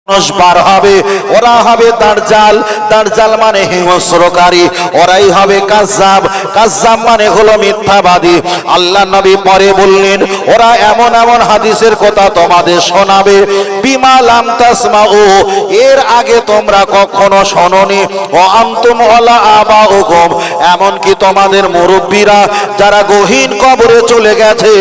মানুষ বার হবে, ওরা হবে দাজ্জাল। দাজ্জাল মানে হিংস্রকারী, ওরাই হবে কাজ্জাব। কাজ্জাব মানে হলো মিথ্যাবাদী। আল্লাহ নবী পরে বললেন, ওরা এমন এমন হাদিসের কথা তোমাদের শোনাবে, বিমা লাম তাসমাউ, এর আগে তোমরা কখনো শোনোনি। ও আনতুম ওয়ালা আবাউকুম, এমনকি তোমাদের মুরব্বীরা যারা গহীন কবরে চলে গেছে,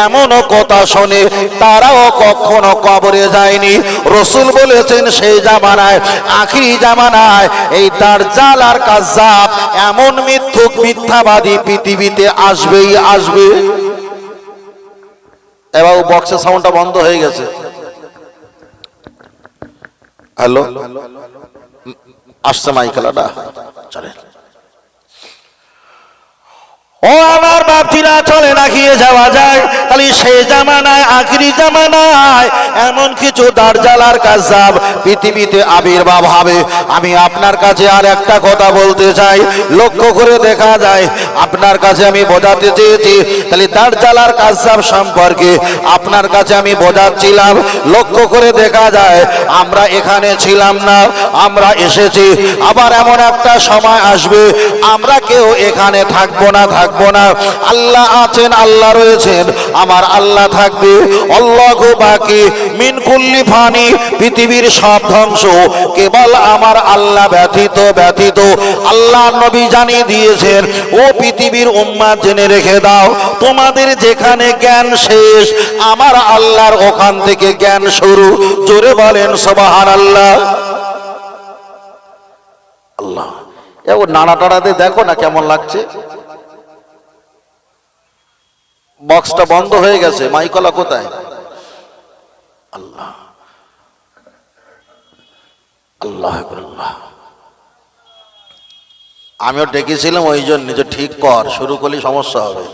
এমনও কথা শোনে তারাও কখনো কবরে যায়নি। রাসূল বলেছেন সেই জামানায়, আখিরি জামানায় এই দাজ্জাল আর কাজ্জাব এমন মিথ্যুক মিথ্যাবাদী পৃথিবীতে আসবেই আসবে। এবার বক্সের সাউন্ডটা বন্ধ হয়ে গেছে। হ্যালো, আসছে মাইকেলটা, চলে। ও আমার বাপজিরা, চলে না গিয়ে যাওয়া যায়। তাহলে সেই জামানায়, আখিরি জামানায় এমন কিছু দাজ্জাল আর কাজ্জাব পৃথিবীতে আবির্ভাব হবে। আমি আপনার কাছে আর একটা কথা বলতে চাই, লক্ষ্য করে দেখা যায়, আপনার কাছে আমি বোঝাতে চেয়েছি। তাহলে দাজ্জাল আর কাজ্জাব সম্পর্কে আপনার কাছে আমি বোঝাচ্ছিলাম। লক্ষ্য করে দেখা যায়, আমরা এখানে ছিলাম না, আমরা এসেছি। আবার এমন একটা সময় আসবে আমরা কেউ এখানে থাকবো না, না। আল্লাহ আছেন, আল্লাহ রয়েছেন, আমার আল্লাহ থাকবে। আল্লাহু বাকি মিন কুল্লি ফানি, পৃথিবীর সব ধ্বংস কেবল আমার আল্লাহ ব্যতীত। আল্লাহ নবী জানিয়ে দিয়েছেন, ও পৃথিবীর উম্মাত জেনে রেখে দাও, তোমাদের যেখানে জ্ঞান শেষ, আমার আল্লাহর ওখান থেকে জ্ঞান শুরু। জোরে বলেন সুবহানাল্লাহ। আল্লাহ, এ নাড়া টাড়াতে দেখো না কেমন লাগছে। বক্সটা বন্ধ হয়ে গেছে, মাইকলা কোথায়? আল্লাহ আল্লাহ আল্লাহ। আমিও ডেকেছিলাম ওই জন্য যে ঠিক কর, শুরু করলে সমস্যা হবে।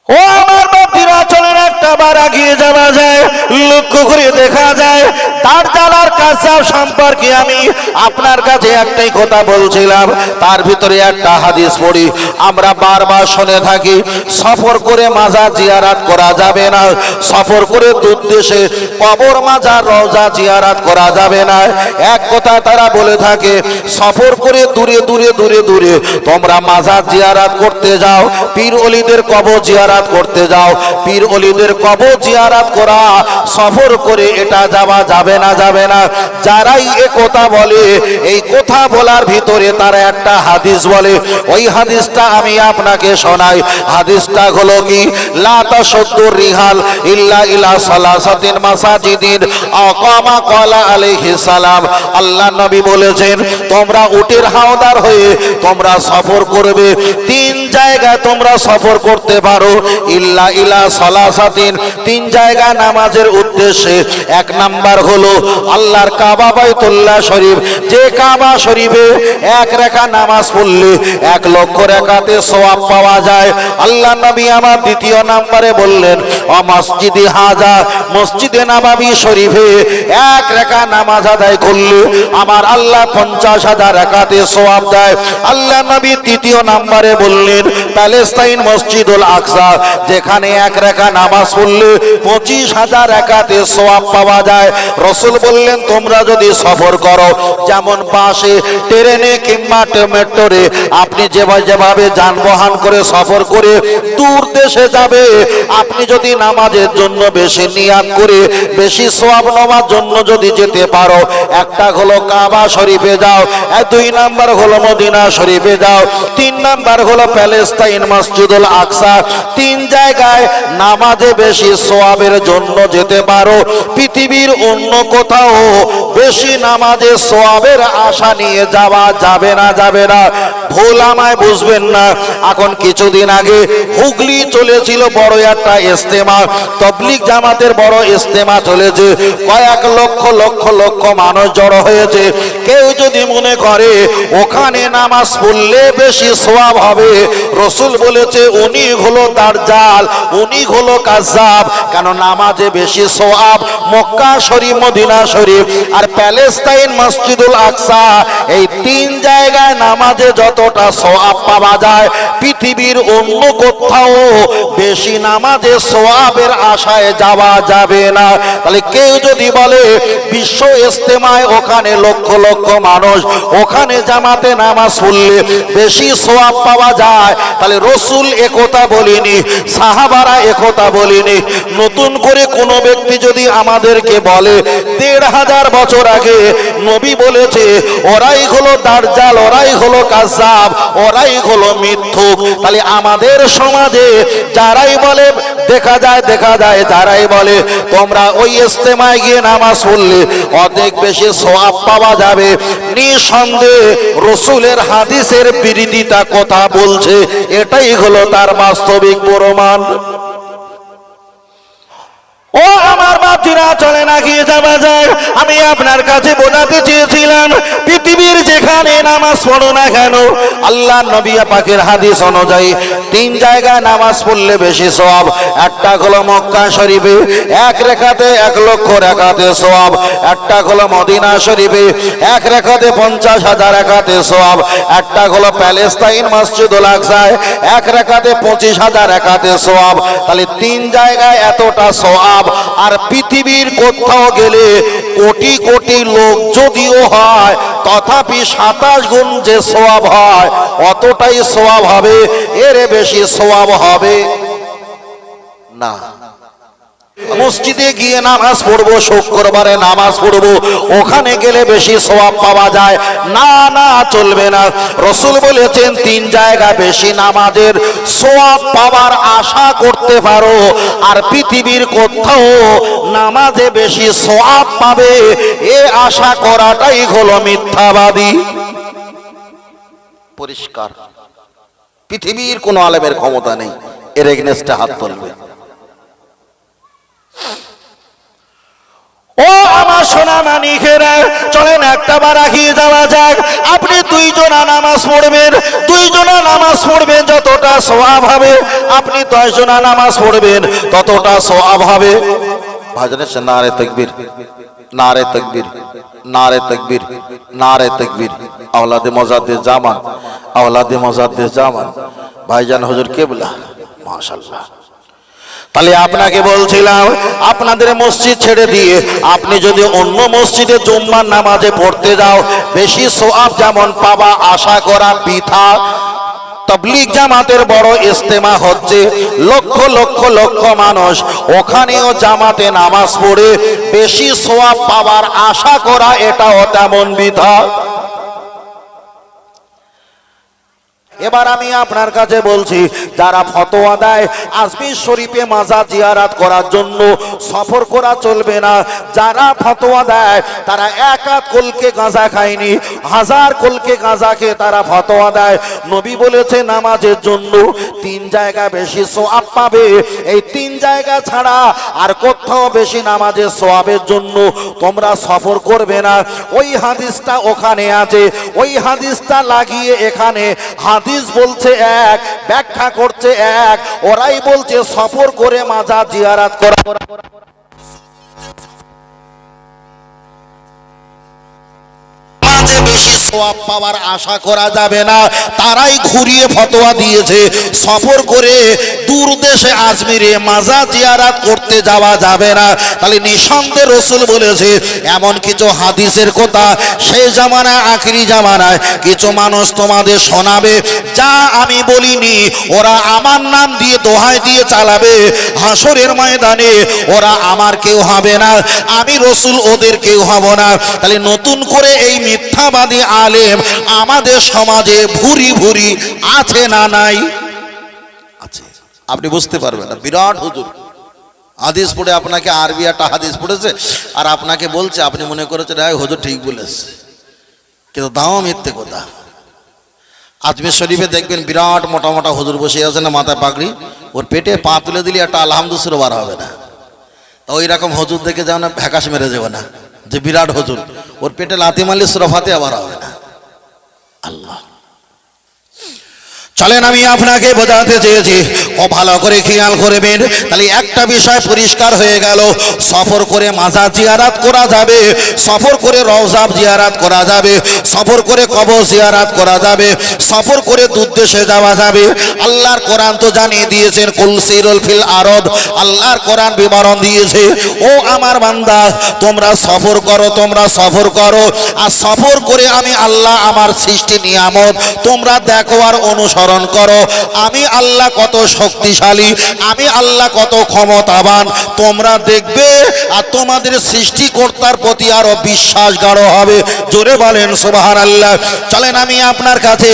ও আমার বাপজিরা, চলেন একটা বার এগিয়ে যাওয়া যায়। লক্ষ্য করে দেখা যায়, দাজ্জাল আর কাজ্জাব সম্পর্কে আমি আপনার কাছে একটাই কথা বলছিলাম। তার ভিতরে একটা হাদিস পড়ি, আমরা বারবার শুনে থাকি, সফর করে মাজার জিয়ারাত করা যাবে না, সফর করে দূর দেশে কবর মাজার রওজা জিয়ারাত করা যাবে না। এক কথা তারা বলে থাকে, সফর করে দূরে দূরে দূরে দূরে তোমরা মাজার জিয়ারাত করতে যাও, পীর ওলিদের কবর জিয়ারাত করতে যাও। পীর ওলিদের কবর জিয়ারাত করা সফর করে এটা যাওয়া যাবে না, যাবে না। যারাই এ কথা বলে, এই কথা বলার ভিতরে তারা একটা হাদিস বলে, ওই হাদিসটা আমি আপনাকে শোনাই। হাদিসটা হলো কি, লা তাশুদ্দুর রিহাল ইল্লা ইলা সালাসাতিন মাসাজিদিন আকামা ক্বালা আলাইহিস সালাম। আল্লাহ নবী বলেছেন, তোমরা উটের হাওদার হয়ে তোমরা সফর করবে, তিন জায়গায় তোমরা সফর করতে পারো, ইল্লা ইলা সালাসাতিন, তিন জায়গা নামাজের উদ্দেশ্যে। এক নাম্বার হলো আল্লাহর কাবা বাইতুল্লাহ শরীফ, যে কাবা শরীফে এক রাকাত নামাজ পড়লে 1 লক্ষ রাকাতে সওয়াব পাওয়া যায়। আল্লাহ নবী আমার দ্বিতীয় নাম্বারে বললেন, ও মসজিদে হাজা, মসজিদে নববী শরীফে 1 রাকাত নামাজ আদায় করলে আমার আল্লাহ 50,000 রাকাতে সওয়াব দেয়। আল্লাহ নবী তৃতীয় নাম্বারে বললেন, প্যালেস্তাইন মসজিদুল আকসা, যেখানে 1 রাকাত নামাজ পড়লে 25,000 রাকাতে সওয়াব পাওয়া যায়। রাসূল বললেন, তোমরা যদি সফর করো, যেমন বাসে, ট্রেনে কিংবা মেট্রোরে, আপনি যেভাবে যানবাহন করে সফর করে দূর দেশে যাবে, আপনি যদি নামাজের জন্য বেশি নিয়াত করে বেশি সওয়াব নেওয়ার জন্য যদি যেতে পারো, একটা হলো কাবা শরীফে যাও, 2 নাম্বার হলো মদিনা শরীফে যাও, 3 নাম্বার হলো প্যালেস্তাইন মসজিদুল আকসা। 3 জায়গায় নামাজে বেশি সওয়াবের জন্য যেতে পারো। পৃথিবীর অন্য কোথাও বেশি নামাজে সওয়াবের আশা নিয়ে যাওয়া যাবে না, যাবে না। ভুল আমায় বুঝবেন না। এখন কিছুদিন আগে হুগলি চলেছিল বড় একটা ইজতেমা, তাবলীগ জামাতের বড় ইজতেমা চলেছে, কয়েক লক্ষ লক্ষ লক্ষ মানুষ জড়ো হয়েছে। কেউ যদি মনে করে ওখানে নামাজ পড়লে বেশি সওয়াব হবে, রাসূল বলেছে উনি হলো দাজ্জাল, উনি হলো কাজ্জাব। কেন নামাজে বেশি সওয়াব মক্কা শরীফ মদিনা শরীফ আর প্যালেস্তাইন মসজিদুল আকসা, এই তিন জায়গায় নামাজে যতটা সওয়াব পাওয়া যায় পৃথিবীর অন্য কোথাও বেশি নামাজে সওয়াবের আশায় যাওয়া যাবে না। তাহলে কেউ যদি বলে বিশ্ব ইজতেমায় ওখানে লক্ষ লক্ষ মানুষ, ওখানে জামাতে নামাজ পড়লে বেশি সওয়াব পাওয়া যায়, তাহলে রসুল একথা বলেনি, সাহাবারা একথা বলেনি। নতুন করে কোনো ব্যক্তি যদি আমাদেরকে বলে ১৫০০ বছর আগে নবী বলেছে ওরাই হলো দাজ্জাল, ওরাই হলো কাযযাব, ওরাই হলো মিথ্যুক, তাহলে আমাদের সমাজে যারাই বলে দেখা যায় যারাই বলে তোমরা ওই ইজতেমায় গিয়ে নামাজ পড়লে অনেক বেশি সওয়াব পাওয়া যাবে, নিঃসন্দেহে রসুলের হাদিসের বিরোধিতা কথা বলছে, এটাই হলো তার বাস্তবিক প্রমাণ। ও আমার বাপজিরা, চলে না গিয়ে যাওয়া যায়। আমি আপনার কাছে বোঝাতে চেয়েছিলাম পৃথিবীর যেখানে নামাজ পড়ো না কেন, আল্লাহ নবী পাকের হাদিস অনুযায়ী তিন জায়গায় নামাজ পড়লে বেশি সওয়াব। একটা হলো মক্কা শরীফে 1 রাকাতে 1 লক্ষ রাকাতে সওয়াব, একটা হলো মদিনা শরীফে 1 রাকাতে 50,000 রাকাতে সওয়াব, একটা হলো প্যালেস্তাইন মসজিদুল আকসায় 1 রাকাতে 25,000 রাকাতে সওয়াব। তাহলে তিন জায়গায় এতটা সওয়াব, আর পৃথিবীর কোথাও গেলে কোটি কোটি লোক যদিও হয় তথাপি 27 গুণ যে সওয়াব হয় অতটাই সওয়াব হবে, এর বেশি সওয়াব হবে না। মসজিদে গিয়ে নামাজ পড়বো, শুক্রবারে নামাজ পড়বো, ওখানে গেলে বেশি সওয়াব পাওয়া যায় না, না চলবে না। রসুল বলেছেন তিন জায়গা বেশি নামাজের সওয়াব পাওয়ার আশা করতে পারো, আর পৃথিবীর কোথাও নামাজে বেশি সওয়াব পাবে এ আশা করাটাই হলো মিথ্যাবাদী। পরিষ্কার, পৃথিবীর কোন আলেমের ক্ষমতা নেই এর এগেনস্টে হাত তুলবে। ও আমার সোনা মানিকেরা, চলেন একটা বার এগিয়ে যাওয়া যাক। আপনি 2 জনা নামাজ পড়বেন, 2 জনা নামাজ পড়বেন যতটা সওয়াব হবে, আপনি 10 জনা নামাজ পড়বেন ততটা সওয়াব হবে। ভাজনে নারে তাকবীর, নারে তাকবীর, নারে তাকবীর, নারে তাকবীর। আওলাদে মুজাদ্দিদ জামান, আওলাদে মুজাদ্দিদ জামান, ভাইজান হুজুর কিবলা, মাশাআল্লাহ। তাহলে আপনাকে বলছিলাম আপনাদের মসজিদ ছেড়ে দিয়ে আপনি যদি অন্য মসজিদে জুম্মার নামাজে পড়তে যাও বেশি সওয়াব যেমন পাবা আশা করা বৃথা। তাবলীগ জামাতের বড় ইজতেমা হচ্ছে, লক্ষ লক্ষ লক্ষ মানুষ, ওখানেও জামাতে নামাজ পড়ে বেশি সওয়াব পাওয়ার আশা করা এটাও তেমন বৃথা। এবার আমি আপনার কাছে বলছি, যারা ফতোয়া দেয় আজমির শরীফে মাজার জিয়ারত করার জন্য সফর করা চলবে না, যারা ফতোয়া দেয় তারা 1 হাত কলকে গাঁজা খায়নি, 1000 কলকে গাঁজা খেয়ে তারা ফতোয়া দেয়। নবী বলেছে নামাজের জন্য 3 জায়গা বেশি সওয়াব পাবে, এই 3 জায়গা ছাড়া আর কোথাও বেশি নামাজের সওয়াবের জন্য তোমরা সফর করবে না। ওই হাদিসটা ওখানে আছে, ওই হাদিসটা লাগিয়ে এখানে হাদিস বলছে এক, ব্যাখ্যা করছে এক, ওরাই বলছে সফর করে মাজার জিয়ারত করা বেশি সওয়াব পাওয়ার আশা করা যাবে না। তারাই ঘুরিয়ে ফতোয়া দিয়েছে সফর করে দূর দেশে আজমিরে মাজার জিয়ারত করতে যাওয়া যাবে না। তাহলে নিঃসন্দেহে রসুল বলেছে এমন কিছু হাদিসের কথা সেই জামানায়, আখিরি জামানায় কিছু মানুষ তোমাদের শোনাবে যা আমি বলিনি, ওরা আমার নাম দিয়ে দোহাই দিয়ে চালাবে, হাসরের ময়দানে ওরা আমার কেউ হবে না, আমি রসুল ওদের কেউ হব না। তাহলে নতুন করে এই মিথ্যাবাদী আলেম আমাদের সমাজে ভুরি ভুরি আছে না নাই? আছে। আপনি বুঝতে পারবেন না, বিরাট হুজুর হাদিস পড়ে আপনাকে আরবি একটা হাদিস পড়েছে আর আপনাকে বলছে, আপনি মনে করেছেন হুজুর ঠিক বলেছে, কিন্তু দাও মিথ্যে কথা। আজমির শরীফে দেখবেন বিরাট মোটা মোটা হুজুর বসে আছে না, মাথায় পাগড়ি, ওর পেটে পা তুলে দিলে একটা আলহামদুলিল্লাহ বার হবে না। ওই রকম হুজুর দেখে যাও না, ভ্যাকাশ মেরে যাবে না যে বিরাট হুজুর, ওর পেটে লাথি মারলে সুরা ফাতিহা আবার হবে না। আল্লাহ। চলেন আমি আপনাকে বোঝাতে চেয়েছি, ও ভালো করে খেয়াল করবেন। তাহলে একটা বিষয় পরিষ্কার হয়ে গেল, সফর করে মাজার জিয়ারাত করা যাবে, সফর করে রওজা জিয়ারাত করা যাবে, সফর করে কবর জিয়ারাত করা যাবে, সফর করে উদ্দেশ্যে যাওয়া যাবে। আল্লাহর কোরআন তো জানিয়ে দিয়েছেন, কুল সিরুল ফিল আরদ, আল্লাহর কোরআন বিবরণ দিয়েছে, ও আমার বান্দা তোমরা সফর করো, তোমরা সফর করো। আর সফর করে আমি আল্লাহ আমার সৃষ্টি নিয়ামত তোমরা দেখো আর অনুসরণ করো। আমি আল্লাহ কত শক্তিশালী, আমি আল্লাহ কত ক্ষমতাবান তোমরা দেখবে, আর তোমাদের সৃষ্টিকর্তার প্রতি আরো বিশ্বাস গাঢ় হবে। জোরে বলেন সুবহানাল্লাহ। চলেন আমি আপনার কাছে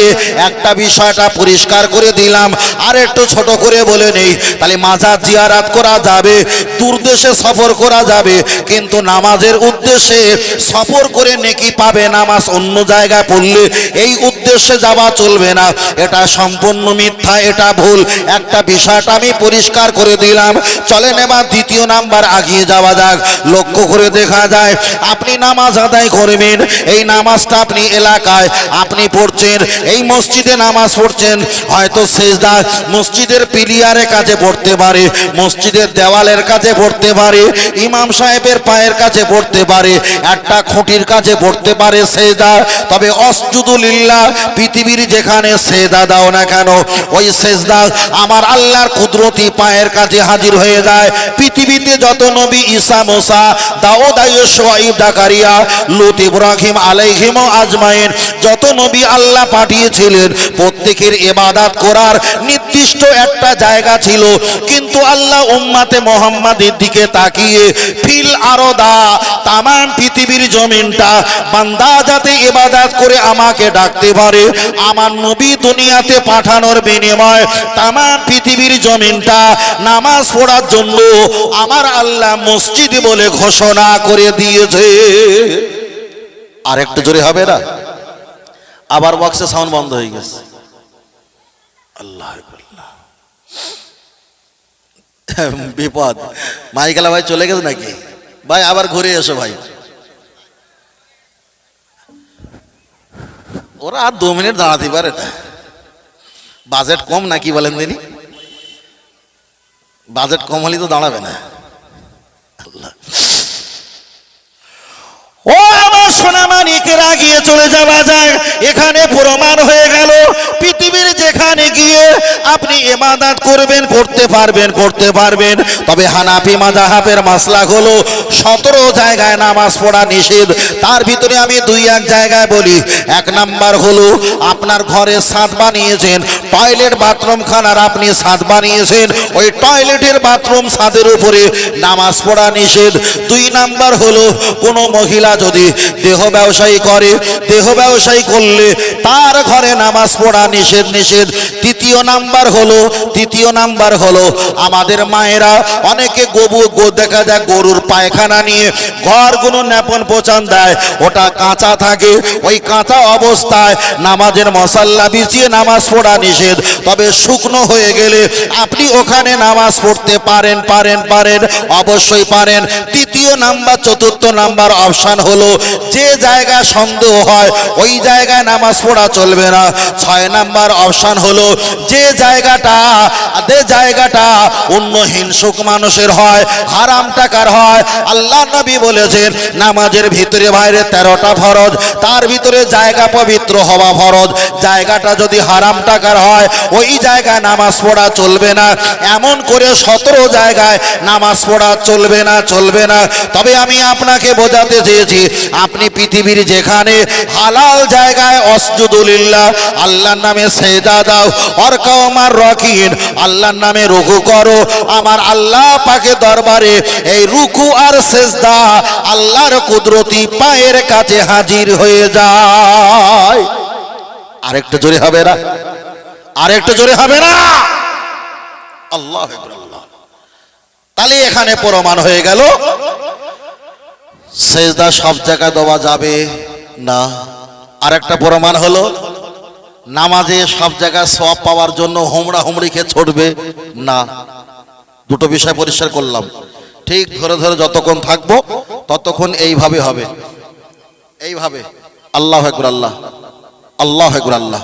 একটা বিষয়টা পরিষ্কার করে দিলাম, আর একটু ছোট করে বলে নেই। তাহলে মাজার জিয়ারাত করা যাবে, দূরদেশে সফর করা যাবে, কিন্তু নামাজের উদ্দেশ্যে সফর করে নেকি পাবে, নামাজ অন্য জায়গায় পড়লে এই উদ্দেশ্যে যাওয়া চলবে না। এটা সম্পূর্ণ মিথ্যা, এটা ভুল। একটা বিষয়টা আমি পরিষ্কার করে দিলাম। চলেন এবার দ্বিতীয় নাম্বার আগিয়ে যাওয়া যাক। লক্ষ্য করে দেখা যায় আপনি নামাজ আদায় করবেন, এই নামাজটা আপনি এলাকায় আপনি পড়ছেন, এই মসজিদে নামাজ পড়ছেন, হয়তো সেজদা মসজিদের পিলিয়ারের কাছে পড়তে পারে, মসজিদের দেওয়ালের কাছে পড়তে পারে, ইমাম সাহেবের পায়ের কাছে পড়তে পারে, একটা খুঁটির কাছে পড়তে পারে সেজদা। তবে অসজুদু লিল্লাহ, পৃথিবীর যেখানে সেজদা দাও না কেন, ওই সেজদা আমার আল্লাহর কুদরতি পায়ের কাছে হাজির হয়ে যায়। পৃথিবীতে যত নবী, ঈসা, মুসা, দাউদ, আইয়ুব, শুআয়ব, জাকারিয়া, লূত, ইব্রাহিম আলাইহিম আজমাইন, যত নবী আল্লাহ পাঠিয়েছিলেন প্রত্যেকের ইবাদত করার নির্দিষ্ট একটা জায়গা ছিল। কিন্তু আল্লাহ উম্মতে মুহাম্মাদের দিকে তাকিয়ে ফিল আরদা, তামাম পৃথিবীর জমিনটা বান্দা যাতে ইবাদত করে আমাকে ডাকতে পারে, আমার নবী দুনিয়াতে পাঠানোর বিনিময় তামাম পৃথিবীর জমিনটা নামাজ পড়ার জন্য আমার আল্লাহ মসজিদ বলে ঘোষণা করে দিয়েছে। আরেকটু জোরে হবে না? আবার বক্সে সাউন্ড বন্ধ হয়ে গেছে। আল্লাহ আল্লাহ, বিপদ। মাইকেলা ভাই চলে গেছে নাকি? ভাই আবার ঘুরে এসো ভাই। ওরা আর 2 মিনিট দাঁড়াতে পারে না। বাজেট কম নাকি বলেন দিনি? বাজেট কম হলে তো দাঁড়াবে না। আল্লাহ, ও আমার সোনা মানিকের আগিয়ে চলে যাওয়া যায়। এখানে প্রমাণ হয়ে গেল পৃথিবীর যেখানে গিয়ে আপনি ইবাদত করবেন, করতে পারবেন, করতে পারবেন। তবে হানাফি মাযহাবের মাসলাক হলো 17 জায়গায় নামাজ পড়া নিষেধ। তার ভিতরে আমি 2-1 জায়গায় বলি। 1 নাম্বার হলো আপনার ঘরে ছাদ বানিয়েছেন, টয়লেট বাথরুম খানার আপনি ছাদ বানিয়েছেন, ওই টয়লেটের বাথরুম ছাদের উপরে নামাজ পড়া নিষেধ। 2 নাম্বার হলো কোনো মহিলা যদি দেহ ব্যবসায়ী করে, দেহ ব্যবসায়ী করলে তার ঘরে নামাজ পড়া নিষেধ, নিষেধ। তৃতীয় নাম্বার হলো আমাদের মায়েরা অনেকে দেখা যায় গরুর পায়খানা নিয়ে ঘরগুলো নেপন পোছান দেয়, ওটা কাঁচা থাকে, ওই কাঁচা অবস্থায় নামাজের মশাল্লা বিছিয়ে নামাজ পড়া নিষেধ। তবে শুকনো হয়ে গেলে আপনি ওখানে নামাজ পড়তে পারেন, অবশ্যই পারেন। চতুর্থ নাম্বার অপশন হলো যে জায়গায় সন্দেহ হয় ওই জায়গায় নামাজ পড়া চলবে না। 6 নাম্বার অপশন হলো যে জায়গাটা অন্য হিংসুক মানুষের হয়, হারাম টাকার হয়। আল্লাহ নবী বলেছেন নামাজের ভিতরে বাইরে 13টা ফরজ, তার ভিতরে জায়গা পবিত্র হওয়া ফরজ। জায়গাটা যদি হারাম টাকার হয় ওই জায়গায় নামাজ পড়া চলবে না। এমন করে 17 জায়গায় নামাজ পড়া চলবে না। তবে আমি আপনাকে বোঝাতে চেয়েছি আপনি পৃথিবীর যেখানে হালাল জায়গায় অসজুদু লিল্লাহ, আল্লাহর নামে সেজদা দাও, অরকাও মার রাকিন, আল্লাহর নামে রুকু করো। আমার আল্লাহ পাকের দরবারে এই রুকু আর সেজদা আল্লাহর কুদরতি পায়ের কাছে হাজির হয়ে যায়। আরেকটু জোরে হবে না? আল্লাহু আকবার। তাহলে এখানে প্রমাণ হয়ে গেল সেজদা সব জায়গায় দেওয়া যাবে না। আরেকটা প্রমাণ হলো নামাজে সব জায়গায় সওয়াব পাওয়ার জন্য হুমড়ি খেয়ে ছড়বে না। 2টো বিষয় পরিষ্কার করলাম। ঠিক ধরে যতক্ষণ থাকবো ততক্ষণ এইভাবে হবে, এইভাবে। আল্লাহু আকবার, আল্লাহ, আল্লাহু আকবার, আল্লাহ।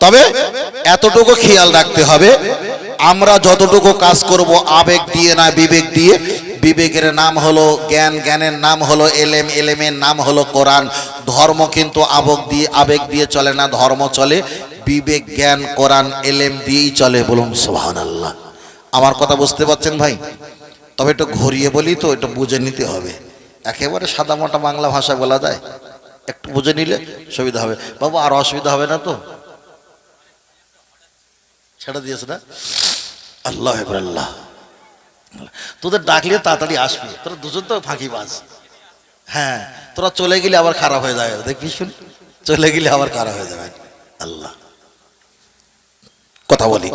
তবে এতটুকু খেয়াল রাখতে হবে, আমরা যতটুকু কাজ করব আবেগ দিয়ে না বিবেক দিয়ে। বিবেকের নাম হলো জ্ঞান, জ্ঞানের নাম হলো এলেম, এলেমের নাম হলো কোরআন। ধর্ম কিন্তু আবেগ দিয়ে চলে না, ধর্ম চলে বিবেক, জ্ঞান, কোরআন, এলেম দিয়েই চলে। বলুন সুবহানাল্লাহ। আমার কথা বুঝতে পারছেন ভাই? তবে একটু ঘুরিয়ে বলি তো, একটু বুঝে নিতে হবে। একেবারে সাদামাটা বাংলা ভাষা বলা যায়, একটু বুঝে নিলে সুবিধা হবে। বাবু আর অসুবিধা হবে না তো? ছেড়ে দিয়েছে না? আল্লাহ আল্লাহ, তোদের ডাকলে তাড়াতাড়ি আসবি, তোরা দুজন তো ফাঁকিবাজ। হ্যাঁ, তোরা চলে গেলে আবার খারাপ হয়ে যাবে, দেখবি শুন, চলে গেলে আবার খারাপ হয়ে যাবে। আল্লাহ, কথা বলি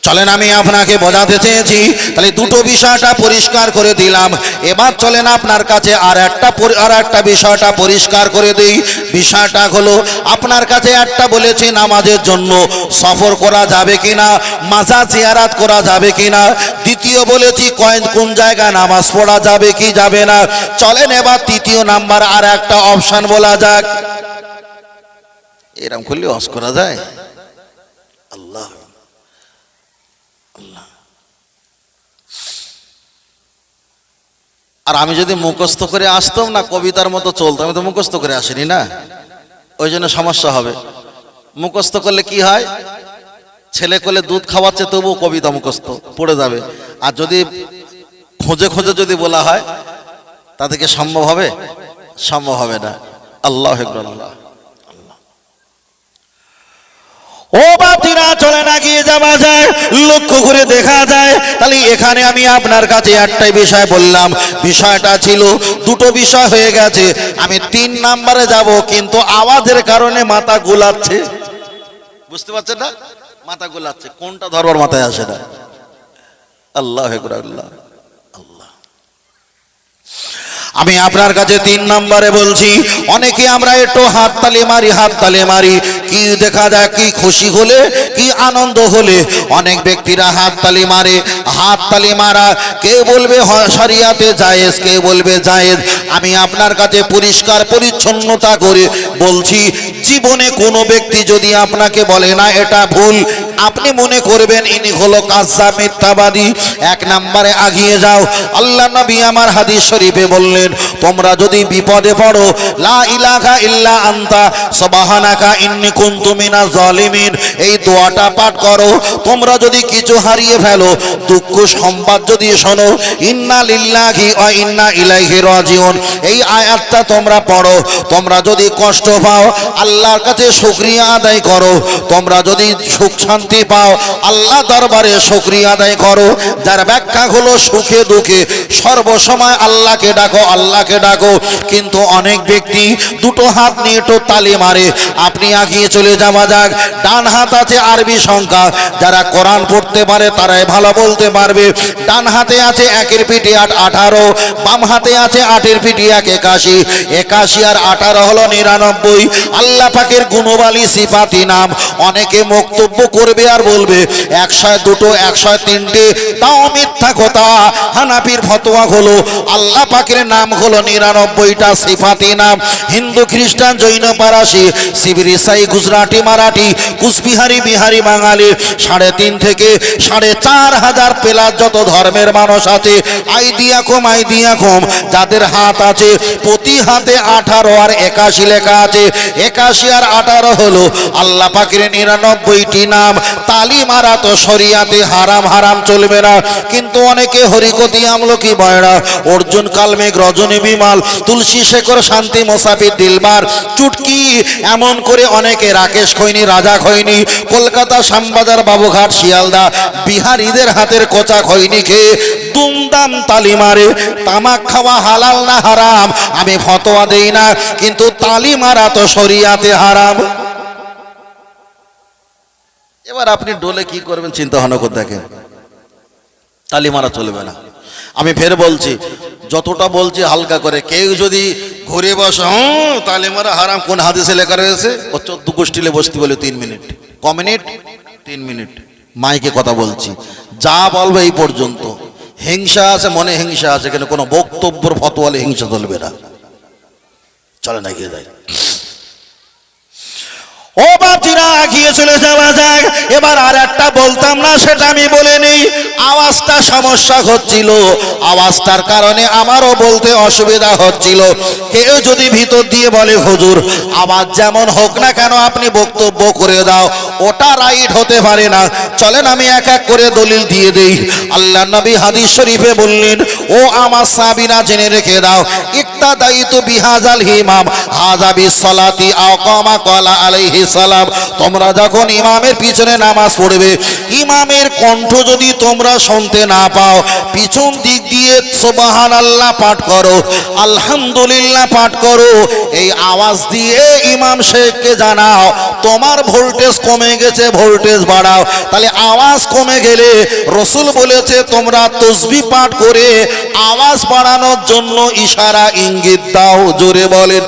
চলেন, আমি আপনাকে বোঝাতে চেয়েছি, তাহলে দুটো বিষয়টা পরিষ্কার করে দিলাম। এবার চলেন আপনার কাছে আর একটা বিষয়টা পরিষ্কার করে দিই। বিষয়টা হলো, আপনার কাছে একটা বলেছি নামাজের জন্য সফর করা যাবে কিনা, মাজার জিয়ারাত করা যাবে কিনা। দ্বিতীয় বলেছি কোন জায়গায় নামাজ পড়া যাবে কি যাবে না। চলেন এবার তৃতীয় নাম্বার আর একটা অপশন বলা যাক। এরকম করলে ওয়াজ করা যায়? আল্লাহ, আর আমি যদি মুখস্থ করে আসতাম না, কবিতার মতো চলতো। আমি তো মুখস্থ করে আসিনি না, ওই জন্য সমস্যা হবে। মুখস্থ করলে কি হয়, ছেলে কোলে দুধ খাওয়াচ্ছে তবুও কবিতা মুখস্থ পড়ে যাবে। আর যদি খোঁজে খোঁজে যদি বলা হয়, তাদেরকে সম্ভব হবে? সম্ভব হবে না। আল্লাহু আকবার। আল্লাহ, ও বাতিরা, চলে না গিয়ে যাওয়া যায়, লক্ষ্য করে দেখা যায়। তাহলে এখানে আমি আপনার কাছে একটাই বিষয় বললাম, বিষয়টা ছিল দুটো বিষয় হয়ে গেছে। আমি 3 নাম্বারে যাব, কিন্তু আওয়াজের কারণে মাথা গোলাচ্ছে। বুঝতে পারছেন না? মাথা গোলাচ্ছে, কোনটা ধরবার মাথায় আসে না। আল্লাহ আকবার। আল্লাহ, আমি আপনার কাছে 3 নম্বরে বলছি। অনেকে আমরা একটু হাততালি মারি, কি দেখা যায়, কি খুশি হলে, কি আনন্দ হলে অনেক ব্যক্তিরা হাততালি মারে। হাততালি মারা কে বলবে শরিয়াতে জায়েজ, কে বলবে জায়েজ। আমি আপনার কাছে পরিষ্কার পরিচ্ছন্নতা করে বলছি, জীবনে কোনো ব্যক্তি যদি আপনাকে বলে না এটা ভুল, আপনি মনে করবেন ইনি হলো কাজ্জাব, মিথ্যাবাদী, 1 নম্বরে আগিয়ে যাও। আল্লাহ নবী আমার হাদিস শরীফে বললেন, তোমরা যদি বিপদে পড়ো, লা ইলাহা ইল্লা আনতা সুবহানাকা ইন্নী কুনতু মিনাজ জালিমিন, এই দোয়াটা পাঠ করো। তোমরা যদি কিছু হারিয়ে ফেলো, দুঃখ সংবাদ যদি শোনো, ইন্না লিল্লাহি ওয়া ইন্না ইলাইহি রাজিউন, এই আয়াতটা তোমরা পড়ো। তোমরা যদি কষ্ট পাও, আল্লাহর কাছে শুকরিয়া আদায় করো। তোমরা যদি সুখ শান্তি পাও, আল্লাহ দরবারে শুকরিয়া আদায় করো। যার ব্যাখ্যা হলো, সুখে দুঃখে সর্বসময় আল্লাহকে ডাকো, আল্লাহকে ডাকো। কিন্তু অনেক ব্যক্তি দুটো হাত নিয়ে তো তালি মারে। আপনি আগিয়ে চলে যাওয়া যাক। ডান হাত আছে আরবি সংখ্যা, যারা কোরআন পড়তে পারে তারাই ভালো বলতে পারবে। ডান হাতে আছে 1 এর পিঠে 8, 18। বাম হাতে আছে 8 এর পিঠে 1, 81। 81 আর 18 হলো 99। আল্লাহ পাকের গুণবালী সিফাতি নাম। অনেকে বক্তব্য করবে আর বলবে 102, 103, তাও মিথ্যা কথা। হানাফির ফতোয়া হলো আল্লাহ পাকের নাম হলো 99টা সিফাতি নাম। হিন্দু, খ্রিস্টান, জৈন, পারাসি, শিবির, ইসাই, গুজরাটি, মারাঠি, কুচবিহারি, বিহারি, বাঙালি 3.5 থেকে 4.5 প্লাস যত ধর্মের মানুষ আছে, আইডিয়া কম, যাদের হাত আছে প্রতি হাতে 18 আর 81 লেখা আছে। 81 আর 18 হলো আল্লাহ পাকের 99টি নাম। তালি মারা তো শরিয়াতে হারাম চলবে না। কিন্তু অনেকে হরিকতি, আমলকি, বয়রা, অর্জুন, কালমেঘ, রজনী, বিমাল, তুলসী, শেখর, শান্তি, মোসাফির, দিলবার, চুটকি, এমন করে অনেকে রাকেশ খৈনি, রাজা খৈনি, কলকাতা, শ্যামবাজার, বাবুঘাট, শিয়ালদা, বিহারীদের হাতের কোচা খৈনি খেয়ে দুমদাম তালি মারে। তামাক খাওয়া হালাল না হারাম আমি ফতোয়া দেই না, কিন্তু তালি মারা তো শরিয়াতে হারাম। এবার আপনি ডোলে কি করবেন চিন্তা ভাবনা করে দেখেন। তালি মারা চলবে না। আমি ফের বলছি, যতটা বলছি হালকা করে। কেউ যদি ঘুরে বসে তালি মারা হারাম, কোন হাদিসে লেখা রয়েছে? ও 14 গোষ্ঠীলে বসতে বলে 3 মিনিট। ক মিনিট? 3 মিনিট। মাইকে কথা বলছি, যা বলবে এই পর্যন্ত। হিংসা আছে, মনে হিংসা আছে, কিন্তু কোনো বক্তব্যের ফতোয়ালে হিংসা চলবে না। চলে না, গিয়ে যায়। ও বাতিরা এগিয়ে চলে যাওয়া যাক। এবার আর একটা বলতাম না, সেটা আমি বলে নেই। আওয়াজটা সমস্যা হচ্ছিল, আওয়াজটার কারণে আমারও বলতে অসুবিধা হচ্ছিল। কেউ যদি ভিতর দিয়ে বলে হুজুর আওয়াজ যেমন হোক না কেন আপনি বক্তব্য করে দাও, ওটা রাইট হতে পারে না। চলেন আমি এক এক করে দলিল দিয়ে দেই। আল্লাহ নবী হাদিস শরীফে বললেন, ও আমার সাহাবীরা জেনে রেখে দাও, ইক্তাদাইতু বিহাজাল ইমাম হাযা বিসসালাতি আও কামা ক্বালা আলাইহি সালাম। তোমরা যখন ইমামের পিছনে নামাজ পড়বে, ইমামের কণ্ঠ যদি তোমরা শুনতে না পাও, পিছন দিক দিয়ে সুবহানাল্লাহ পাঠ করো, আলহামদুলিল্লাহ পাঠ করো। এই আওয়াজ দিয়ে ইমাম শেখকে জানাও তোমার ভোল্টেজ কমে গেছে, ভোল্টেজ বাড়াও। তাহলে আওয়াজ কমে গেলে রাসূল বলেছে তোমরা তাসবিহ পাঠ করে আওয়াজ বাড়ানোর জন্য ইশারা ইঙ্গিত দাও। জোরে বলেন।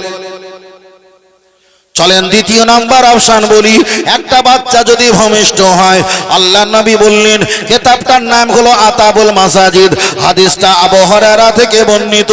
চলেন দ্বিতীয় নাম্বার অপশন বলি। একটা বাচ্চা যদি ভূমিষ্ঠ হয়, আল্লাহ নবী বললেন, কিতাবটার নাম হলো আতাবুল মাসাজিদ, হাদিসটা আবু হুরায়রা থেকে বর্ণিত।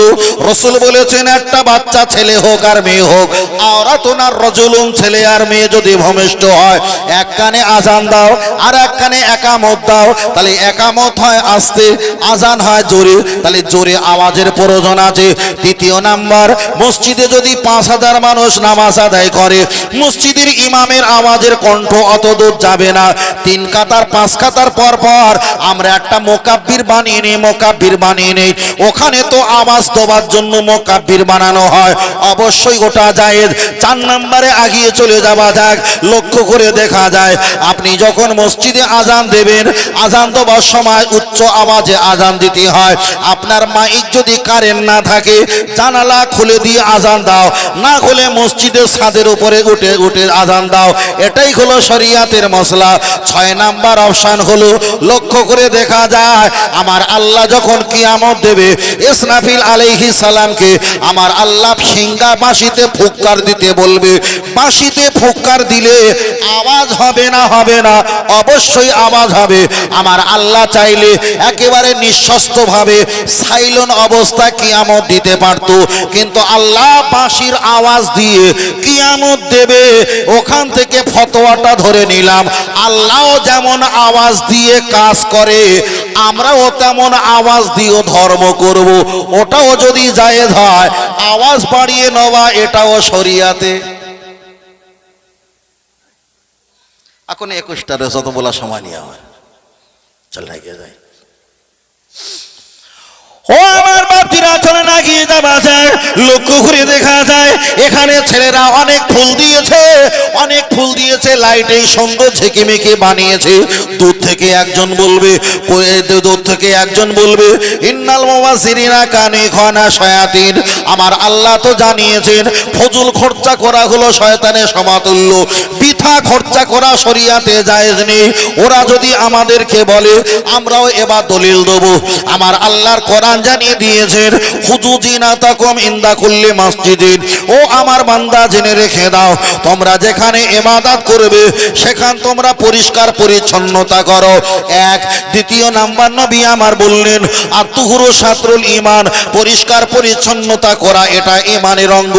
রাসূল বলেছেন একটা বাচ্চা ছেলে হোক আর মেয়ে হোক, আওরাতুন আর রাজুলুন, ছেলে আর মেয়ে যদি ভূমিষ্ঠ হয়, এক কানে আজান দাও আর এক কানে একামত দাও। তাহলে একামত হয় আস্তে, আজান হয় জোরে, তাহলে জোরে আওয়াজের প্রয়োজন আছে। তৃতীয় নাম্বার, মসজিদে যদি 5000 মানুষ নামাজ আদায় করে, মসজিদের ইমামের আওয়াজের কণ্ঠ অত দূর যাবে না। 3 কাতার 5 কাতার পর পর আমরা একটা মুকাব্বির বানিয়ে নেই, মুকাব্বির বানিয়ে নেই। ওখানে তো আওয়াজ দেওয়ার জন্য মুকাব্বির বানানো হয়, অবশ্যই ওটা জায়েজ। 4 নম্বরে আগিয়ে চলে যাওয়া যাক। লক্ষ্য করে দেখা যায়, আপনি যখন মসজিদে আজান দেবেন, আজান দেওয়ার সময় উচ্চ আওয়াজে আজান দিতে হয়। আপনার মাইক যদি কারেন্ট না থাকে, জানালা খুলে দিয়ে আজান দাও, না হলে মসজিদের ছাদের উপরে উঠে উঠে আজান দাও। এটাই হলো শরীয়তের মসলা। 6 নাম্বার অপশন হলো, লক্ষ্য করে দেখা যায় আমার আল্লাহ যখন কিয়ামত দেবে, ইসরাফিল আলাইহিস সালামকে আমার আল্লাহ সিংহা বাঁশিতে ফুৎকার দিতে বলবে। বাঁশিতে ফুৎকার দিলে আওয়াজ হবে না? হবে না, অবশ্যই আওয়াজ হবে। আমার আল্লাহ চাইলে একেবারে নিঃশস্ত্রভাবে সাইলেন্ট অবস্থা কিয়ামত দিতে পারত, কিন্তু আল্লাহ বাঁশির আওয়াজ দিয়ে কিয়ামত দেবে। ওখান থেকে ফতোয়াটা ধরে নিলাম, আল্লাহ যেমন আওয়াজ দিয়ে কাজ করে, আমরাও তেমন আওয়াজ দিয়ে ধর্ম করব। ওটাও যদি জায়েজ হয়, আওয়াজ বাড়িয়ে নেওয়া এটাও শরিয়াতে। এখন 21টা রেজত বলা সময় নিয়ে আমার চল লাগিয়ে যায়। ও আমার বাপজিরা, চলেন এগিয়ে যাওয়া যায়। লক্ষ্য করে দেখা যায় এখানে ছেলেরা অনেক ফুল দিয়েছে, অনেক ফুল দিয়েছে, লাইটে সুন্দর ঝিকিমিকি বানিয়েছে। দূর থেকে একজন বলবে, দূর থেকে একজন বলবে, ইন্নাল মুবাসসিরিনা কানে খানা শায়াতিন। আমার আল্লাহ তো জানিয়েছেন ফজল খরচা করা হলো শয়তানের সমাতুল্য, বৃথা খরচা করা শরিয়াতে জায়েজ নেই। ওরা যদি আমাদেরকে বলে, আমরাও এবার দলিল দেব। আমার আল্লাহর কোরআন জানিয়ে দিয়েছেন, খুযু জিনাতাকুম ইনদা কুল্লি মাসজিদিন। ও আমার বান্দা, জেনে রেখে দাও, তোমরা যেখানে ইবাদত করবে সেখান তোমরা পরিষ্কার পরিচ্ছন্নতা করো। এক। দ্বিতীয় নাম্বার নবী আমার বললেন, আত-তুহুরু শাতরুল ঈমান, পরিষ্কার পরিচ্ছন্নতা করা এটা ঈমানের অঙ্গ।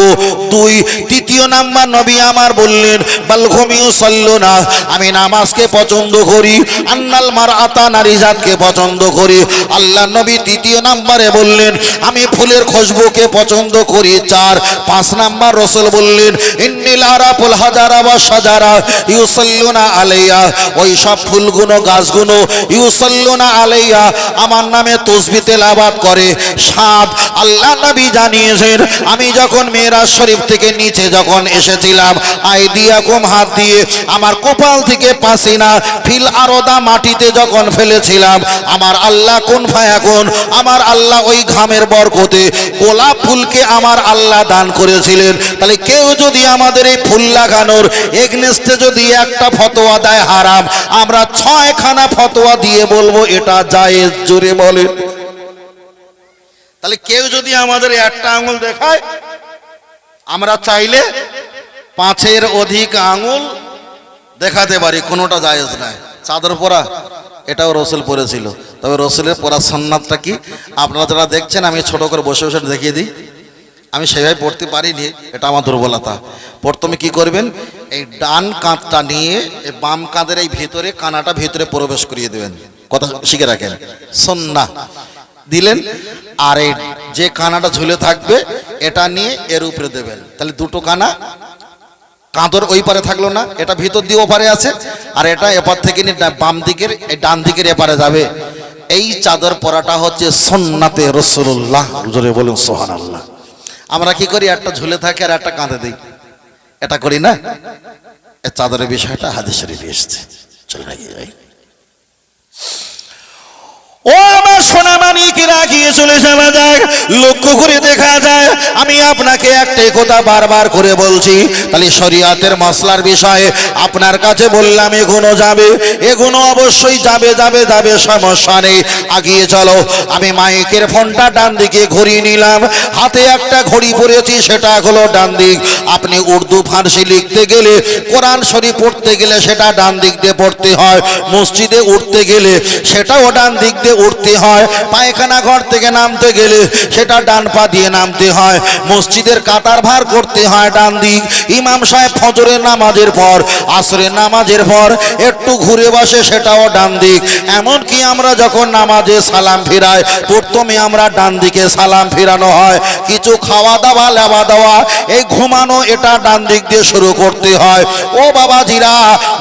2। তৃতীয় নাম্বার নবী আমার বললেন, বালহুম ইউসাল্লুনা, আমি নামাজকে পছন্দ করি, আন্নাল মারআতা, নারী জাতকে পছন্দ করি। আল্লাহ নবী তৃতীয় নাম্বারে বললেন, আমি ফুলের খুশবুকে পছন্দ করি। 4। 5 নাম্বার রাসূল বললেন, ইন্নিল আরাফুল হাজারা ওয়া শাজারা ইউসাল্লুনা আলাইয়া, ওই সব ফুলগুলো গাছগুলো ইউসাল্লুনা আলাইয়া আমার নামে তাসবিহ তেলাওয়াত করে। 7। আল্লাহ নবী জানিয়েছেন, আমি যখন মেরাজ শরীফ থেকে নিচে যখন এসেছিলাম, আইদিয়াকুম, হাত দিয়ে আমার কপাল থেকে পাসিনা ফিল আরদা, মাটিতে যখন ফেলেছিলাম, আমার আল্লাহ কুন ফায়াকুন, আমার আল্লাহ ওই ঘামের বরকতে গোলাপ ফুলকে আমার আল্লাহ দান করেছিলেন। তাহলে কেউ যদি আমাদের এই ফুল লাগানোর এগনেস্টে যদি একটা ফতোয়া দেয় হারাম, আমরা 6খানা ফতোয়া দিয়ে বলবো এটা জায়েজ। জোরে বলে। তাহলে কেউ যদি আমাদের একটা আঙুল দেখায়, আমরা চাইলে 5-এর অধিক আঙুল দেখাতে পারি, কোনোটা জায়েজ নাই। চাদর পরা এটাও রাসূল পরেছিল, তবে রাসূলের পরা সুন্নাতটা কি আপনারা যারা দেখছেন, আমি ছোট করে বসে বসে দেখিয়ে দিই। আমি সেভাবে পড়তে পারিনি, এটা আমার দুর্বলতা। প্রথমে কি করবেন, এই ডান কাঁধটা নিয়ে এই বাম কাঁধের এই ভিতরে কানাটা ভিতরে প্রবেশ করিয়ে দেবেন। কথা শিখে রাখেন, সুন্নাহ দিলেন। আর এই যে কানাটা ঝুলে থাকবে এটা নিয়ে এর উপরে দেবেন, তাহলে দুটো কানা কাঁধর ওই পারে থাকলো না, এটা ভিতর দিয়ে ওপারে আছে, আর এটা এপার থেকে নিয়ে বাম দিকের এই ডান দিকের এপারে যাবে। এই চাদর পরাটা হচ্ছে সুন্নাতে রাসূলুল্লাহ। জোরে বলুন সুবহানাল্লাহ। আমরা কি করি, একটা ঝুলে থাকে আর একটা কাঁধে দিই, এটা করি না। এই চাদরের বিষয়টা হাদিস শরীফে এসেছে। চলে নাকি যাই। ও আমার সোনা মানিকেরা, গিয়ে চলে যাওয়া যায়। লক্ষ্য করে দেখা যায়, আমি আপনাকে একটাই কথা বারবার করে বলছি, তাহলে শরীয়তের মশলার বিষয়ে আপনার কাছে বললাম এগুলো যাবে, এগুলো অবশ্যই যাবে যাবে যাবে, সমস্যা নেই, আগিয়ে চলো। আমি মাইকের ফোনটা ডান দিকে ঘুরিয়ে নিলাম, হাতে একটা ঘড়ি পরেছি, সেটা হলো ডান দিক। আপনি উর্দু ফার্সি লিখতে গেলে, কোরআন শরীফ পড়তে গেলে সেটা ডান দিক দিয়ে পড়তে হয়, মসজিদে উঠতে গেলে সেটাও ডান দিক দিয়ে উঠতে হয়, পায়খানা ঘর থেকে নামতে গেলে সেটা ডান পা দিয়ে নামতে হয়, মসজিদের কাতার ভার করতে হয় ডান দিক। ইমাম সাহেব ফজরের নামাজের পর, আসরের নামাজের পর একটু ঘুরে বসে, সেটাও ডান দিক। এমনকি আমরা যখন নামাজে সালাম ফিরাই, প্রথমে আমরা ডান দিকে সালাম ফিরানো হয়। কিছু খাওয়া দাওয়া, লেবা দেওয়া, এই ঘুমানো, এটা ডান দিক দিয়ে শুরু করতে হয়। ও বাবাজিরা,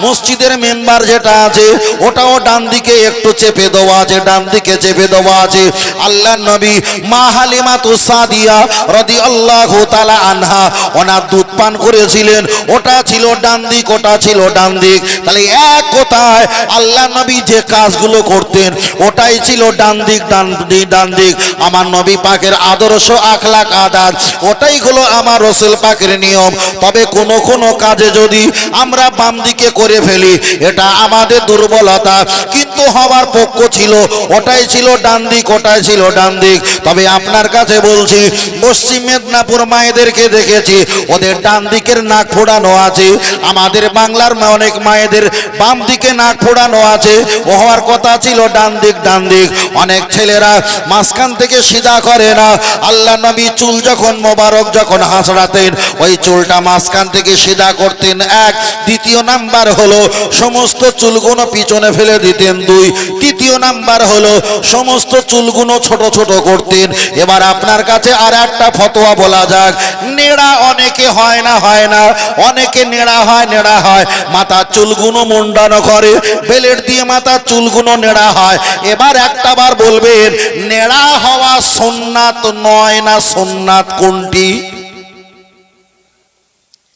মসজিদের মেম্বার যেটা আছে ওটাও ডান দিকে একটু চেপে দেওয়া আছে, ডান দিকে চেপে দেওয়া আছে। আল্লাহর নবী মা হালিমাতুস সাদিয়া রাদিয়াল্লাহু তাআলা আনহা ওনার দুধ পান করেছিলেন, ওটা ছিল ডান দিক, ওটা ছিল ডান দিক। তাহলে এক কথায় আল্লাহর নবী যে কাজগুলো করতেন ওটাই ছিল ডান দিক, ডান দিক, ডান দিক। আমার নবী পাকের আদর্শ, আখলাক, আদাত, ওটাই হলো আমার রাসূল পাকের নিয়ম। তবে কোনো কোনো কাজে যদি আমরা বাম দিকে করে ফেলি, এটা আমাদের দুর্বলতা, কিন্তু হওয়ার পক্ষ ছিল ওটাই ছিল ডান দিক, ওটাই ছিল ডান দিক। তবে আপনার কাছে বলছি, পশ্চিম মেদিনীপুর মায়েদেরকে দেখেছি ওদের ডান দিকের নাক ফোড়ানো আছে, আমাদের বাংলার অনেক মায়েদের বাম দিকে নাক ফোড়ানো আছে, ও হওয়ার কথা ছিল ডান দিক, ডান দিক। অনেক ছেলেরা মাঝখান থেকে সিধা করে না। আল্লাহ নবী চুল যখন মোবারক যখন হাসড়াতেন, ওই চুলটা মাঝখান থেকে সিধা করতেন, এক। দ্বিতীয় নাম্বার হলো সমস্ত চুলগুলো পিছনে ফেলে দিতেন, দুই। তৃতীয় নাম্বার হলো সমস্ত চুলগুলো ছোট ছোট করতেন। এবার আপনার কাছে আর একটা ফতোয়া বলা যাক, নেড়া অনেকে হয় না, হয় না, অনেকে নেড়া হয়, নেড়া হয়, মাথার চুলগুলো মুন্ডানো করে, বেলেট দিয়ে মাথার চুলগুলো নেড়া হয়। এবার একটা বার বলবেন, নেড়া হওয়া সুন্নাত নয় না সুন্নাত কোনটি?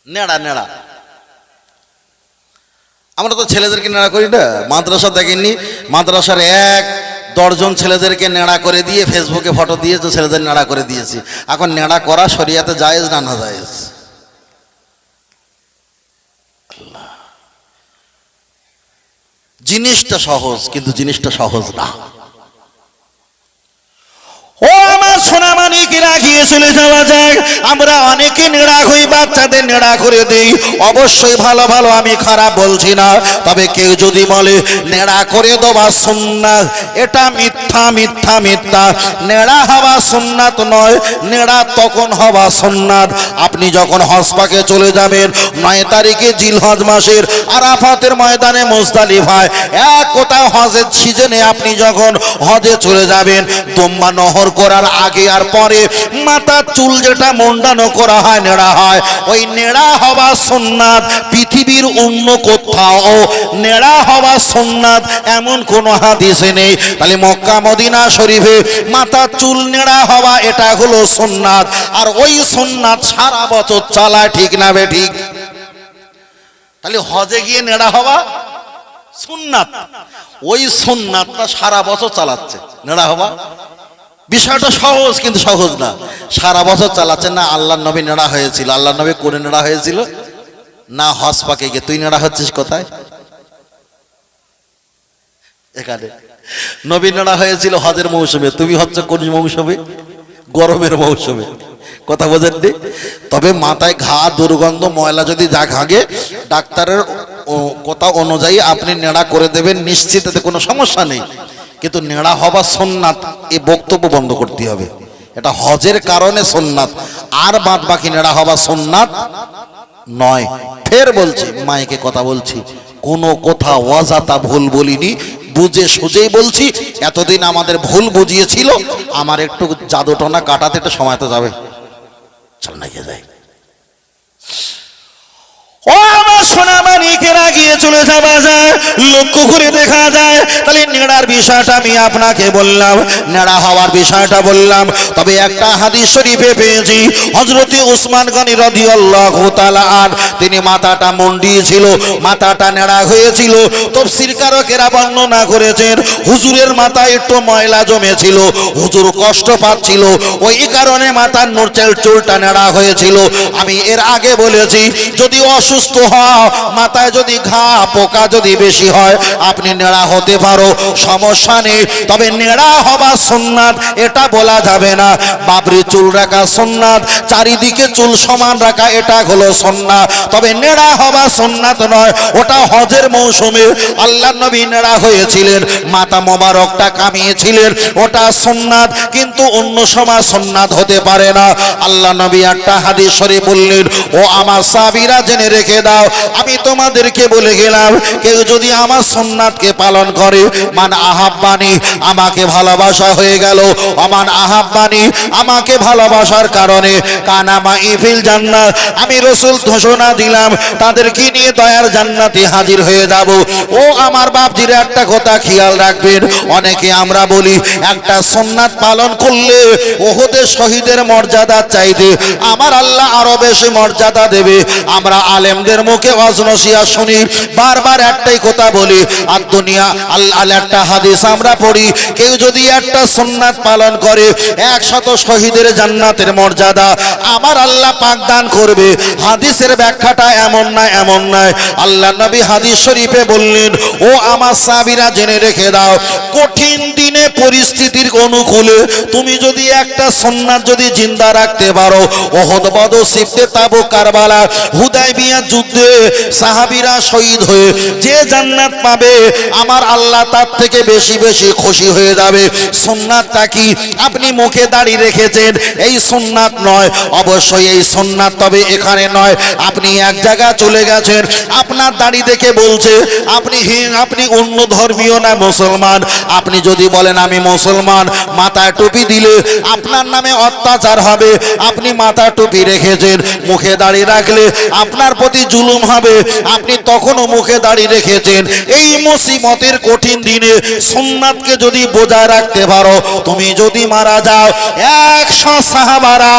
নেড়া, নেড়া। আমরা তো ছেলেদেরকে নেড়া করি না, মাদ্রাসা দেখেননি, মাদ্রাসার ১ দর্জন ছেলেদেরকে নেড়া করে দিয়ে ফেসবুকে ফটো দিয়ে তো ছেলেদের নেড়া করে দিয়েছি। এখন নেড়া করা শরিয়াতে জায়েজ না না জায়েজ? জিনিসটা সহজ, কিন্তু জিনিসটা সহজ না। ও আমার সোনা মানিকেরা, গিয়ে চলে যাওয়া যায়। আমরা অনেকে নেড়া হই, বাচ্চাদের নেড়া করে দিই, অবশ্যই ভালো ভালো, আমি খারাপ বলছি না। তবে কেউ যদি বলে নেড়া করে দেওয়া সুন্নাত, এটা মিথ্যা, মিথ্যা, মিথ্যা। নেড়া হওয়া সুন্নাত নয়, নেড়া তখন হওয়া সুন্নাত আপনি যখন হজ পাকে চলে যাবেন, ৯ তারিখে জিলহজ মাসের আরাফাতের ময়দানে মুজদালিফায়, এক কথা হজের সিজনে আপনি যখন হজে চলে যাবেন, দুম্বা নহর করার আগে আর পরে মাথার চুল যেটা মুন্ডানো করা হয়, নেড়া হয়, ওই নেড়া হওয়া সুন্নাত পৃথিবীর অন্য কোথাও নেড়া হওয়া সুন্নাত এমন কোনো হাদিসে নেই। তাহলে মক্কা মদিনা শরীফে মাথার চুল নেড়া হওয়া এটা হলো সুন্নাত, আর ওই সুন্নাত সারা বছর চালায়, ঠিক না বে ঠিক? তাহলে হজে গিয়ে নেড়া হওয়া সুন্নাত, ওই সুন্নাতটা সারা বছর চালাচ্ছে নেড়া হওয়া। বিষয়টা সহজ, কিন্তু সহজ না। সারা বছর চালাচ্ছে না। আল্লাহর নবী নেড়া হয়েছিল, আল্লাহর নবী কোনে নেড়া হয়েছিল না? হজ পাকে গিয়ে। তুই নেড়া হচ্ছিস কোথায়? এখানে। নবী নেড়া হয়েছিল হজের মৌসুমে, তুমি হচ্ছ কোন মৌসুমে? গরমের মৌসুমে। কথা বোঝেননি? তবে মাথায় ঘা, দুর্গন্ধ, ময়লা যদি যা ঘাগে, ডাক্তারের কথা অনুযায়ী আপনি নেড়া করে দেবেন, নিশ্চিত, এতে কোনো সমস্যা নেই। কিন্তু নেড়া হওয়া সুন্নাত, এই বক্তব্য বন্ধ করতে হবে। এটা হজের কারণে সুন্নাত, আর বাদ বাকি নেড়া হওয়া সুন্নাত নয়। ফের বলছি, মাইকে কথা বলছি, কোনো কথা অজাতা ভুল বলিনি, বুঝে সুঝেই বলছি। এতদিন আমাদের ভুল বুঝিয়েছিল, আমার একটু জাদুটনা কাটাতে একটু সময় তো যাবে। চল না গিয়ে যাই। ও আমার সোনা মানিকেরা, গিয়ে চলে যাওয়া যায়, লক্ষ্য করে দেখা যায়। তাহলে নেড়ার বিষয়টা আমি আপনাকে বললাম, নেড়া হওয়ার বিষয়টা বললাম। তবে একটা হাদিস শরীফে পেয়েছি, হযরত উসমান গনি রাদিয়াল্লাহু তাআলা আন, তিনি মাথাটা মুন্ডিয়েছিল, মাথাটা নেড়া হয়েছিল। তাফসীরকারকেরা বর্ণনা করেছেন, হুজুরের মাথায় একটু ময়লা জমেছিল, হুজুর কষ্ট পাচ্ছিল, ওই কারণে মাথার নোচেল চুলটা নেড়া হয়েছিল। আমি এর আগে বলেছি, যদি অসুস্থ হও, মাথায় যদি ঘা পোকা যদি বেশি হয়, আপনি নেড়া হতে পারো, সমস্যা নেই। তবে নেড়া হওয়া সুন্নাত এটা বলা যাবে না। বাবরি চুল রাখা সুন্নাত, চারিদিকে চুল সমান রাখা এটা হলো সুন্নাত। তবে নেড়া হওয়া সুন্নাত নয়, ওটা হজের মৌসুমে আল্লাহর নবী নেড়া হয়েছিলেন, মাথা মোবারকটা কামিয়েছিলেন, ওটা সুন্নাত। কিন্তু অন্য সময় সুন্নাত হতে পারে না। আল্লাহ নবী একটা হাদিস শরীফ বললেন, ও আমার সাহাবীরা জেনে রেখে দাও, আমি তোমাদেরকে বলে গেলাম, কেউ যদি আমার সুন্নাতকে পালন করে, মান আহাব্বানি, আমাকে ভালোবাসা হয়ে গেল, অমান আহাব্বানি, আমাকে ভালোবাসার কারণে কানামা ইফিল জান্নাত, আমি রাসূল ঘোষণা দিলাম তাদেরকে নিয়ে দয়ার জান্নাতে হাজির হয়ে যাব। ও আমার বাপজিরা, একটা কথা খেয়াল রাখবেন, অনেকে আমরা বলি একটা সুন্নাত পালন করলে ওহুদের শহীদের মর্যাদা চাইতে আমার আল্লাহ আরো বেশি মর্যাদা দেবে। আমরা আলেমদের মুখে ওয়াজ-নসিহত শুনি, বারবার একটাই কথা বলি, আর দুনিয়া আল্লাহ একটা হাদিস আমরা পড়ি, কেউ যদি একটা সুন্নাত পালন করে 100 শহীদের জান্নাতের মর্যাদা আমার আল্লাহ পাক দান করবে। হাদিসের ব্যাখ্যাটা এমন না, এমন নয়। আল্লাহ নবী হাদিস শরীফে বললেন, ও আমার সাহাবীরা জেনে রেখে দাও, কঠিন দিনে পরিস্থিতির অনুকূলে তুমি যদি একটা সুন্নাত যদি জিন্দা রাখতে পারো, ওহদ, বদর, সিফতে, তাবুক, কারবালা, হুদায়বিয়া যুদ্ধে সাহাবীরা শহীদ হয়ে যে জান্নাত পাবে আমার আল্লাহ তার থেকে বেশি বেশি খুশি হয়ে যাবে। সুন্নাতটা কি? আপনি মুখে দাড়ি রেখেছেন, এই সুন্নাত নয়। অবশ্যই এই সুন্নাত, তবে এখানে নয়। আপনি এক জায়গায় চলে গেছেন, আপনার দাড়ি দেখে বলছে আপনি অন্য ধর্মীয় না মুসলমান। আপনি যদি বলেন আমি মুসলমান, মাথায় টুপি দিলে আপনার নামে অত্যাচার হবে। আপনি মাথা টুপি রেখেছেন, মুখে দাড়ি রাখলে আপনার প্রতি জুলুম হবে। আপনি তখনও মুখে দাড়ি রেখেছেন। এই মুসিবতের কঠিন দিনে সুন্নাতকে যদি বজায় রাখতে পারো, তুমি যদি মারা যাও, 100 সাহাবারা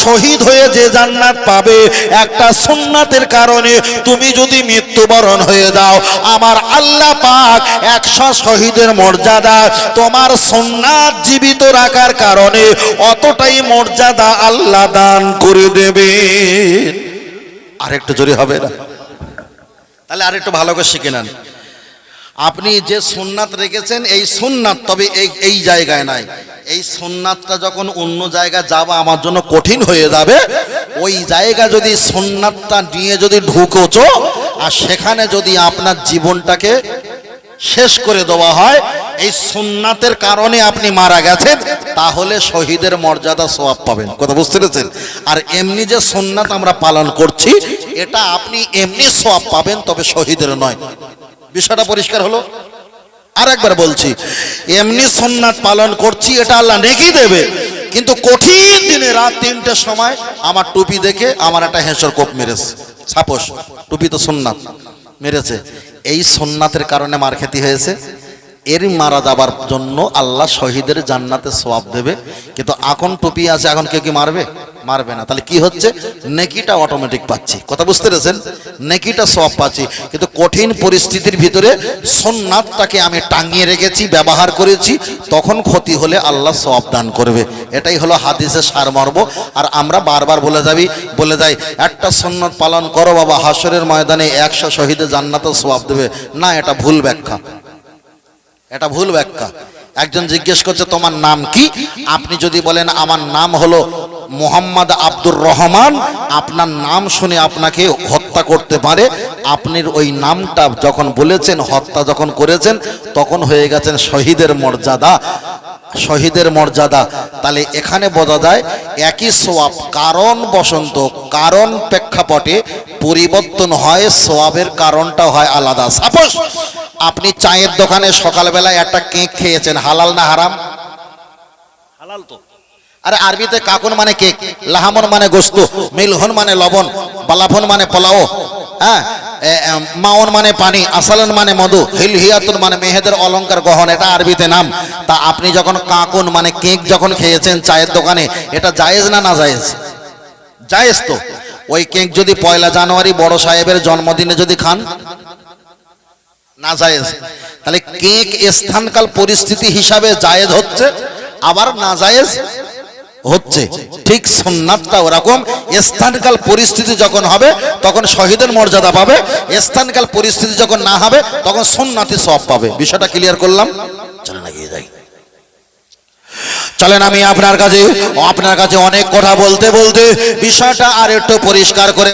শহীদ হয়ে যে জান্নাত পাবে একটা সুন্নাতের কারণে, তুমি যদি মৃত্যুবরণ হয়ে যাও, আমার আল্লাহ পাক 100 শহীদের মর্যাদা তোমার সুন্নাত জীবিত রাখার কারণে অতটাই মর্যাদা আল্লাহ দান করে দেবে। আরেকটু জোরে হবে না? তাহলে আরেকটু ভালো করে শিখে নেন। আপনি যে সুন্নাত রেখেছেন এই সুন্নাত, তবে এই জায়গায় নাই। এই সুন্নাতটা যখন অন্য জায়গায় যাওয়া আমার জন্য কঠিন হয়ে যাবে, ওই জায়গা যদি সুন্নাতটা নিয়ে যদি ঢুকোছো আর সেখানে যদি আপনার জীবনটাকে শেষ করে দেওয়া হয়, এই সুন্নাতের কারণে আপনি মারা গেছেন, তাহলে শহীদের মর্যাদা সওয়াব পাবেন। কথা বুঝতে পেরেছেন? আর এমনি যে সুন্নাত আমরা পালন করছি, এটা আপনি এমনি সওয়াব পাবেন, তবে শহীদের নয়। বিষয়টা পরিষ্কার হলো? আর একবার বলছি, এমনি সুন্নাত পালন করছি, এটা আল্লাহ নেকি দেবে, কিন্তু কঠিন দিনে রাত 3টের সময় আমার টুপি দেখে আমার একটা হেঁসর কোপ মেরেছে, সাপোজ টুপি তো সুন্নাত, মেরেছে, এই সুন্নাতের কারণে মার খেতে হয়েছে, এর মারা যাবার জন্য আল্লাহ শহীদের জান্নাতে সওয়াব দেবে। কিন্তু এখন টুপি আছে, এখন কেউ কি মারবে? মারবে না। তাহলে কি হচ্ছে? নেকিটা অটোমেটিক পাচ্ছি। কথা বুঝতে পেরেছেন? নেকিটা সওয়াব পাচ্ছি, কিন্তু কঠিন পরিস্থিতির ভিতরে সুন্নাতটাকে আমি টাঙিয়ে রেখেছি, ব্যবহার করেছি, তখন ক্ষতি হলে আল্লাহ সওয়াব দান করবে। এটাই হলো হাদিসের সারমর্ম। আর আমরা বারবার বলে যাই একটা সুন্নাত পালন করো বাবা, হাসরের ময়দানে 100 শহীদের জান্নাতে সওয়াব দেবে। না, এটা ভুল ব্যাখ্যা, এটা ভুল ব্যাখ্যা। একজন জিজ্ঞেস করছে তোমার নাম কি? আপনি যদি বলেন আমার নাম হলো মোহাম্মদ আব্দুর রহমান, আপনার নাম শুনে আপনাকে হত্যা করতে পারে। আপনি ওই নামটা যখন বলেছেন, হত্যা যখন করেছেন, তখন হয়ে গেছেন শহীদের মর্যাদা। শহীদের মর্যাদা, তাহলে এখানে বোঝা যায় একই সোয়াব কারণ বসন্ত কারণ প্রেক্ষাপটে পরিবর্তন হয়, সোয়াবের কারণটা হয় আলাদা। সাপোজ আপনি চায়ের দোকানে সকালবেলায় একটা কেক খেয়েছেন, হালাল না হারাম? হালাল তো। আরে আরবিতে কাকুন মানে কেক, লাহামন মানে গোস্ত, মিলহন মানে লবণ, বালাফন মানে পোলাও, হ্যাঁ, মাওন মানে পানি, আসালন মানে মধু, হিলহিয়াতুন মানে মেহেদের অলংকার গহন, এটা আরবিতে নাম। তা আপনি যখন কাকুন মানে কেক যখন খেয়েছেন চায়ের দোকানে, এটা জায়েজ না না জায়েজ? জায়েজ তো। ওই কেক যদি 1 জানুয়ারি বড় সাহেবের জন্মদিনে যদি খান, না জায়েজ। তাহলে কেক স্থানকাল পরিস্থিতি হিসাবে জায়েজ হচ্ছে, আবার না জায়েজ হচ্ছে। ঠিক সুন্নাতটা ওরকম, স্থানকাল পরিস্থিতি যখন হবে তখন শহীদের মর্যাদা পাবে, স্থানকাল পরিস্থিতি যখন না হবে তখন সুন্নাতি সওয়াব পাবে। বিষয়টা ক্লিয়ার করলাম? চলেন এগিয়ে যাই। চলেন আমি আপনার কাছে অনেক কথা বলতে বলতে বিষয়টা আর একটু পরিষ্কার করে